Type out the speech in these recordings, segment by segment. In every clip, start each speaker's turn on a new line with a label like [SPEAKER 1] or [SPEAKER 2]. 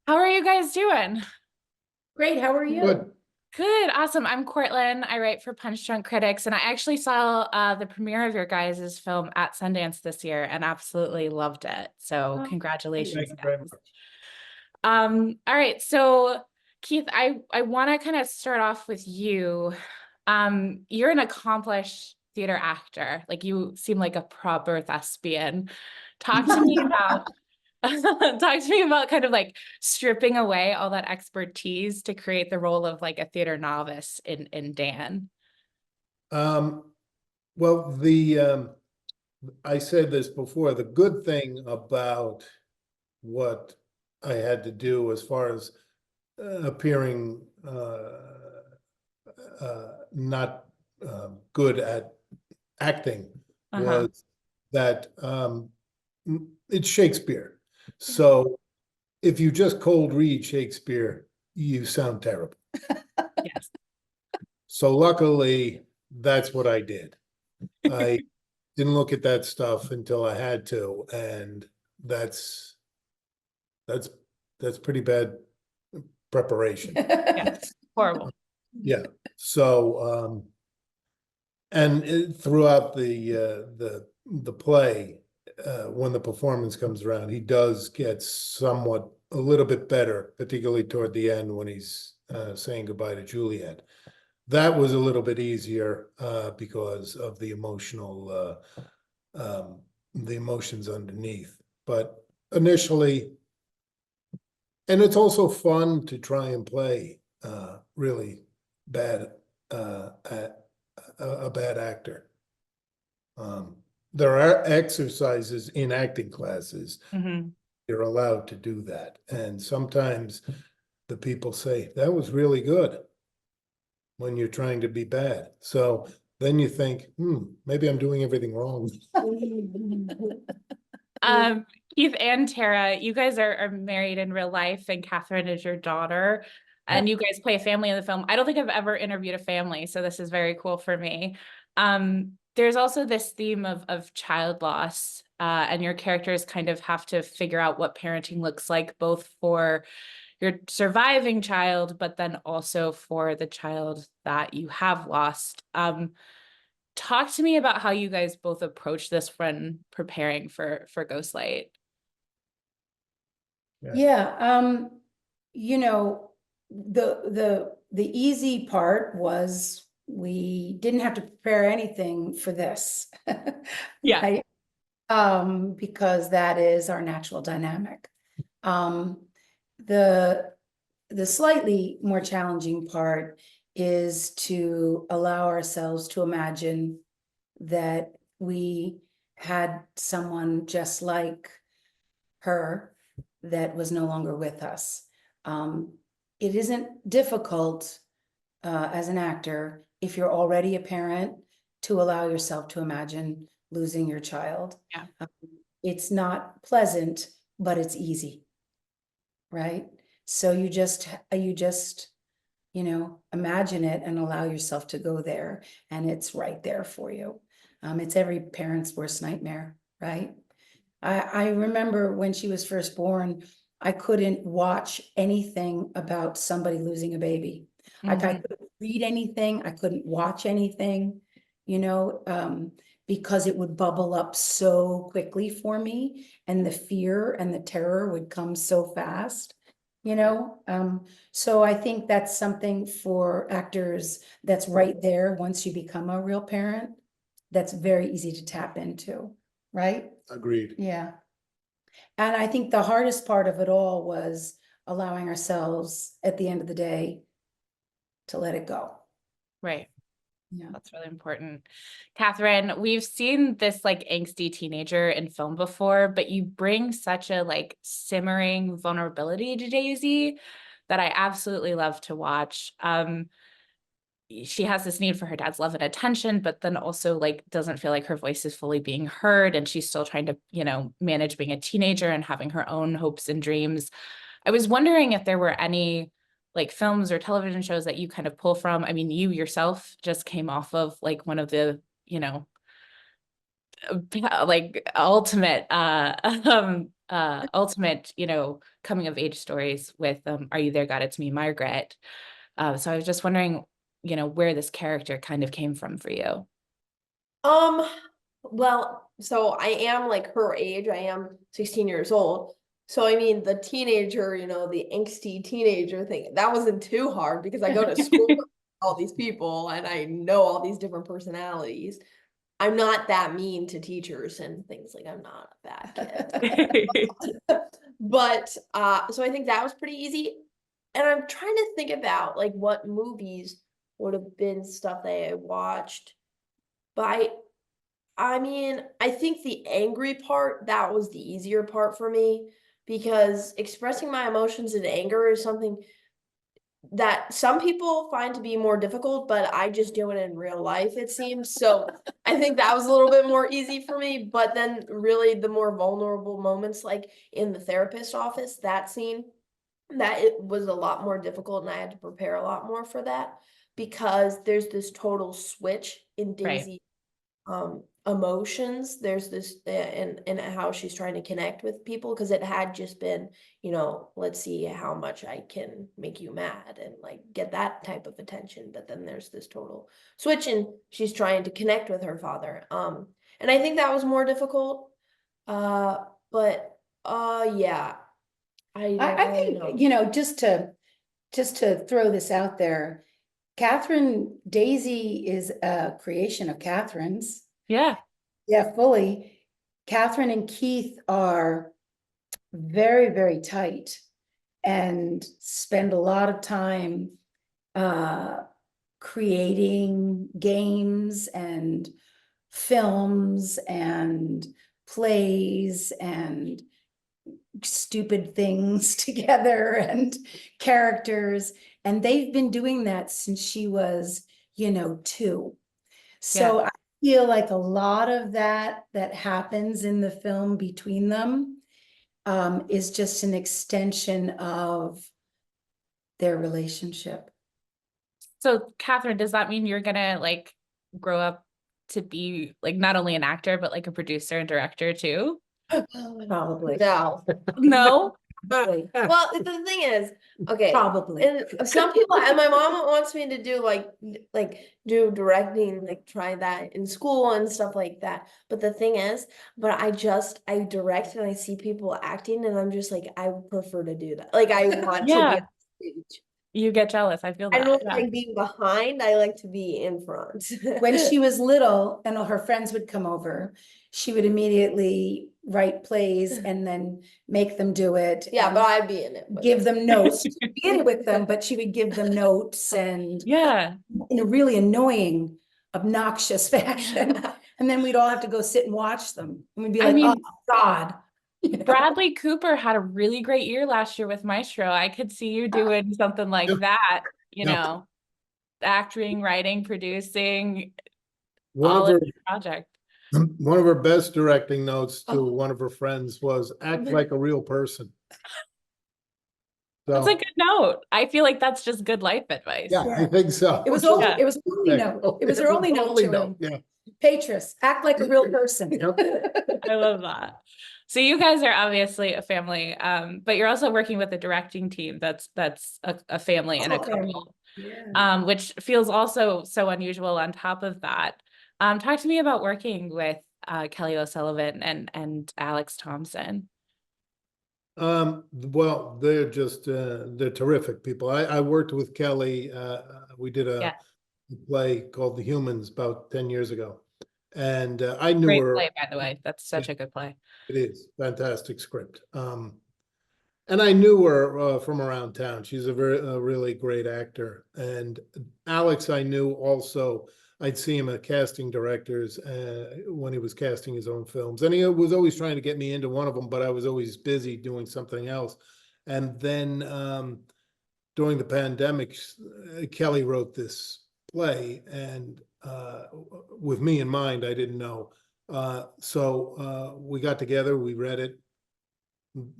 [SPEAKER 1] How are you guys doing?
[SPEAKER 2] Great, how are you?
[SPEAKER 3] Good.
[SPEAKER 1] Good, awesome. I'm Cortland. I write for Punch Drunk Critics, and I actually saw the premiere of your guys' film at Sundance this year and absolutely loved it. So
[SPEAKER 2] Oh,
[SPEAKER 1] congratulations,
[SPEAKER 3] Thank you very
[SPEAKER 1] guys.
[SPEAKER 3] much.
[SPEAKER 1] All right, so Keith, I want to kind of start off with you. You're an accomplished theater actor. Like, you seem like a proper thespian. Talk to me about talk to me about kind of like stripping away all that expertise to create the role of like a theater novice in Dan.
[SPEAKER 3] Well, I said this before, the good thing about what I had to do as far as appearing not good at acting was that it's Shakespeare. So if you just cold read Shakespeare, you sound terrible.
[SPEAKER 1] Yes.
[SPEAKER 3] So luckily, that's what I did. I didn't look at that stuff until I had to, and that's pretty bad preparation.
[SPEAKER 1] Yes. Horrible.
[SPEAKER 3] Yeah. So and throughout the play, when the performance comes around, he does get somewhat a little bit better, particularly toward the end when he's saying goodbye to Juliet. That was a little bit easier because of the emotions underneath. But initially, and it's also fun to try and play really bad a bad actor. There are exercises in acting classes. You're allowed to do that, and sometimes the people say that was really good when you're trying to be bad. So then you think, maybe I'm doing everything wrong.
[SPEAKER 1] Keith and Tara, you guys are married in real life, and Katherine is your daughter, and you guys play a family in the film. I don't think I've ever interviewed a family, so this is very cool for me. There's also this theme of child loss, and your characters kind of have to figure out what parenting looks like, both for your surviving child, but then also for the child that you have lost. Talk to me about how you guys both approach this when preparing for Ghostlight.
[SPEAKER 2] Yeah, you know, the easy part was we didn't have to prepare anything for this.
[SPEAKER 1] Yeah.
[SPEAKER 2] Right? Because that is our natural dynamic. The slightly more challenging part is to allow ourselves to imagine that we had someone just like her that was no longer with us. It isn't difficult as an actor, if you're already a parent, to allow yourself to imagine losing your child.
[SPEAKER 1] Yeah.
[SPEAKER 2] It's not pleasant, but it's easy, right? So you just imagine it and allow yourself to go there, and it's right there for you. It's every parent's worst nightmare, right? I remember when she was first born, I couldn't watch anything about somebody losing a baby. Like, I couldn't read anything, I couldn't watch anything, because it would bubble up so quickly for me, and the fear and the terror would come so fast. So I think that's something for actors that's right there once you become a real parent, that's very easy to tap into, right?
[SPEAKER 3] Agreed.
[SPEAKER 2] Yeah. And I think the hardest part of it all was allowing ourselves at the end of the day to let it go.
[SPEAKER 1] Right.
[SPEAKER 2] Yeah.
[SPEAKER 1] That's really important. Katherine, we've seen this like angsty teenager in film before, but you bring such a like simmering vulnerability to Daisy that I absolutely love to watch. She has this need for her dad's love and attention, but then also like doesn't feel like her voice is fully being heard, and she's still trying to, manage being a teenager and having her own hopes and dreams. I was wondering if there were any like films or television shows that you kind of pull from. I mean, you yourself just came off of like one of the, like ultimate ultimate, coming of age stories with Are You There, God? It's Me, Margaret. So I was just wondering, where this character kind of came from for you.
[SPEAKER 4] Well, so I am like her age. I am 16 years old. So I mean, the teenager, the angsty teenager thing, that wasn't too hard because I go to school with all these people and I know all these different personalities. I'm not that mean to teachers and things, like I'm not a bad kid. But so I think that was pretty easy. And I'm trying to think about like what movies would have been stuff that I watched. But I mean, I think the angry part, that was the easier part for me because expressing my emotions in anger is something that some people find to be more difficult, but I just do it in real life, it seems. So I think that was a little bit more easy for me. But then really the more vulnerable moments, like in the therapist office, that scene, that it was a lot more difficult and I had to prepare a lot more for that because there's this total switch in
[SPEAKER 1] Right.
[SPEAKER 4] Daisy emotions. There's this and how she's trying to connect with people because it had just been, let's see how much I can make you mad and like get that type of attention. But then there's this total switch and she's trying to connect with her father. And I think that was more difficult. But yeah. I don't
[SPEAKER 2] I
[SPEAKER 4] really
[SPEAKER 2] think,
[SPEAKER 4] know.
[SPEAKER 2] just to throw this out there, Daisy is a creation of Catherine's.
[SPEAKER 1] Yeah.
[SPEAKER 2] Yeah, fully. Catherine and Keith are very, very tight and spend a lot of time creating games and films and plays and stupid things together and characters. And they've been doing that since she was, 2. So
[SPEAKER 1] Yeah.
[SPEAKER 2] I feel like a lot of that happens in the film between them is just an extension of their relationship.
[SPEAKER 1] So Catherine, does that mean you're gonna like grow up to be like not only an actor, but like a producer and director too?
[SPEAKER 2] Probably.
[SPEAKER 4] No.
[SPEAKER 1] No?
[SPEAKER 2] Probably.
[SPEAKER 4] Well, the thing is, okay,
[SPEAKER 2] Probably.
[SPEAKER 4] and some people, and my mom wants me to do like do directing, like try that in school and stuff like that. But the thing is, I direct and I see people acting and I'm just like, I prefer to do that. Like I want to be
[SPEAKER 1] Yeah.
[SPEAKER 4] on stage.
[SPEAKER 1] You get jealous. I feel
[SPEAKER 4] I
[SPEAKER 1] that.
[SPEAKER 4] don't
[SPEAKER 1] Yeah.
[SPEAKER 4] like being behind. I like to be in front.
[SPEAKER 2] When she was little and all her friends would come over, she would immediately write plays and then make them do it.
[SPEAKER 4] Yeah,
[SPEAKER 2] and
[SPEAKER 4] but I'd be in it. with
[SPEAKER 2] give
[SPEAKER 4] them.
[SPEAKER 2] them notes. She'd be in it with them, but she would give them notes and
[SPEAKER 1] Yeah.
[SPEAKER 2] in a really annoying, obnoxious fashion. And then we'd all have to go sit and watch them. And we'd be
[SPEAKER 1] I
[SPEAKER 2] like,
[SPEAKER 1] mean,
[SPEAKER 2] oh God.
[SPEAKER 1] Bradley Cooper had a really great year last year with Maestro. I could see you doing something like
[SPEAKER 3] Yep.
[SPEAKER 1] that,
[SPEAKER 3] Yep.
[SPEAKER 1] acting, writing, producing,
[SPEAKER 3] One
[SPEAKER 1] all
[SPEAKER 3] of
[SPEAKER 1] in
[SPEAKER 3] her
[SPEAKER 1] the project.
[SPEAKER 3] one of her best directing notes to one of her friends was act like a real person.
[SPEAKER 1] That's a
[SPEAKER 3] So
[SPEAKER 1] good note. I feel like that's just good life advice.
[SPEAKER 3] yeah, I think so.
[SPEAKER 2] It was
[SPEAKER 1] all-
[SPEAKER 2] it was her only note. It was her only note to him.
[SPEAKER 3] Yeah.
[SPEAKER 2] Patris, act like a real person.
[SPEAKER 3] Yep.
[SPEAKER 1] I love that. So you guys are obviously a family, but you're also working with a directing team that's a family and a couple,
[SPEAKER 2] Yeah.
[SPEAKER 1] which feels also so unusual on top of that. Talk to me about working with Kelly O'Sullivan and Alex Thompson.
[SPEAKER 3] Well, they're just they're terrific people. I worked with Kelly. We did a play called The Humans about 10 years ago. And I knew
[SPEAKER 1] Great
[SPEAKER 3] her.
[SPEAKER 1] play, by the way. That's such a good play.
[SPEAKER 3] It is fantastic script. And I knew her from around town. She's a really great actor. And Alex, I knew also. I'd see him at casting directors when he was casting his own films, and he was always trying to get me into one of them, but I was always busy doing something else. And then during the pandemic, Kelly wrote this play, and with me in mind, I didn't know. So we got together, we read it.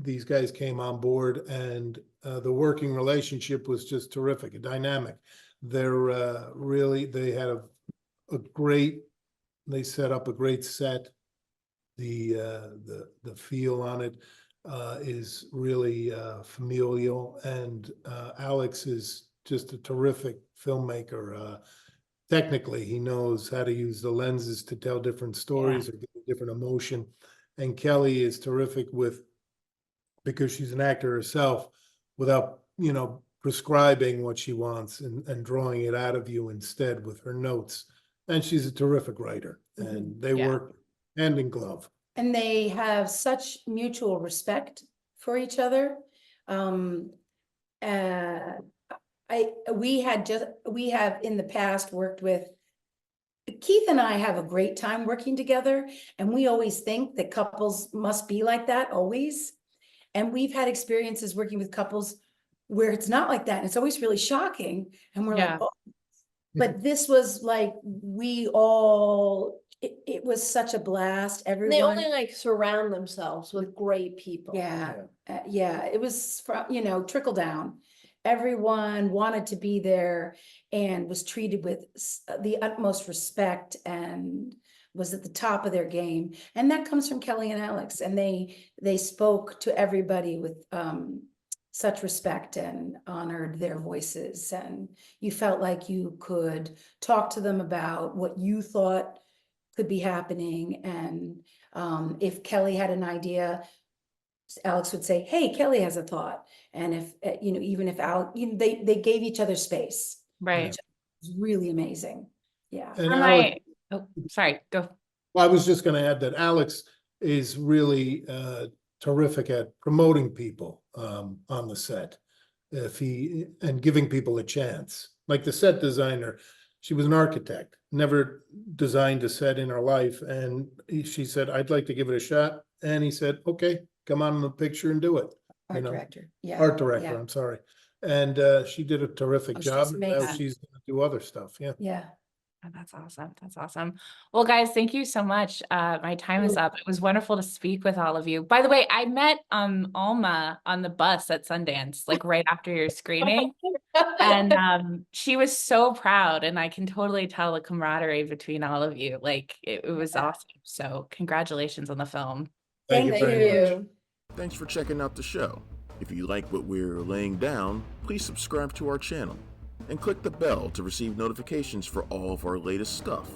[SPEAKER 3] These guys came on board, and the working relationship was just terrific, a dynamic. They're really, they had they set up a great set. The feel on it is really familial, and Alex is just a terrific filmmaker. Technically, he knows how to use the lenses to tell different stories or give a different emotion. And Kelly is terrific because she's an actor herself, without, prescribing what she wants and drawing it out of you instead with her notes. And she's a terrific writer, and they work hand in glove.
[SPEAKER 2] And they have such mutual respect for each other. We have in the past worked with, Keith and I have a great time working together, and we always think that couples must be like that always. And we've had experiences working with couples where it's not like that, and it's always really shocking. And we're like, oh. But this was like, it was such a blast. Everyone.
[SPEAKER 4] They only like surround themselves with great people.
[SPEAKER 2] Yeah, it was from, trickle down. Everyone wanted to be there and was treated with the utmost respect and was at the top of their game. And that comes from Kelly and Alex. And they spoke to everybody with such respect and honored their voices. And you felt like you could talk to them about what you thought could be happening. And if Kelly had an idea, Alex would say, "Hey, Kelly has a thought." And if even if Alex, they gave each other space.
[SPEAKER 1] Right.
[SPEAKER 2] It was really amazing. Yeah.
[SPEAKER 3] And
[SPEAKER 1] Alex, sorry, go.
[SPEAKER 3] Well, I was just going to add that Alex is really terrific at promoting people on the set, and giving people a chance. Like the set designer, she was an architect, never designed a set in her life, and she said, "I'd like to give it a shot." And he said, "Okay, come on in the picture and do it."
[SPEAKER 2] Art director. Yeah.
[SPEAKER 3] Art director.
[SPEAKER 2] Yeah.
[SPEAKER 3] I'm sorry. And she did a terrific job.
[SPEAKER 2] She's
[SPEAKER 3] Now
[SPEAKER 2] amazing.
[SPEAKER 3] she's going to do other stuff. Yeah.
[SPEAKER 2] Yeah.
[SPEAKER 1] Oh, that's awesome. That's awesome. Well, guys, thank you so much. My time is up. It was wonderful to speak with all of you. By the way, I met Alma on the bus at Sundance, like right after your screening. And she was so proud, and I can totally tell the camaraderie between all of you. Like it was awesome. So congratulations on the film.
[SPEAKER 3] Thank you very much.
[SPEAKER 5] Thanks for checking out the show. If you like what we're laying down, please subscribe to our channel and click the bell to receive notifications for all of our latest stuff.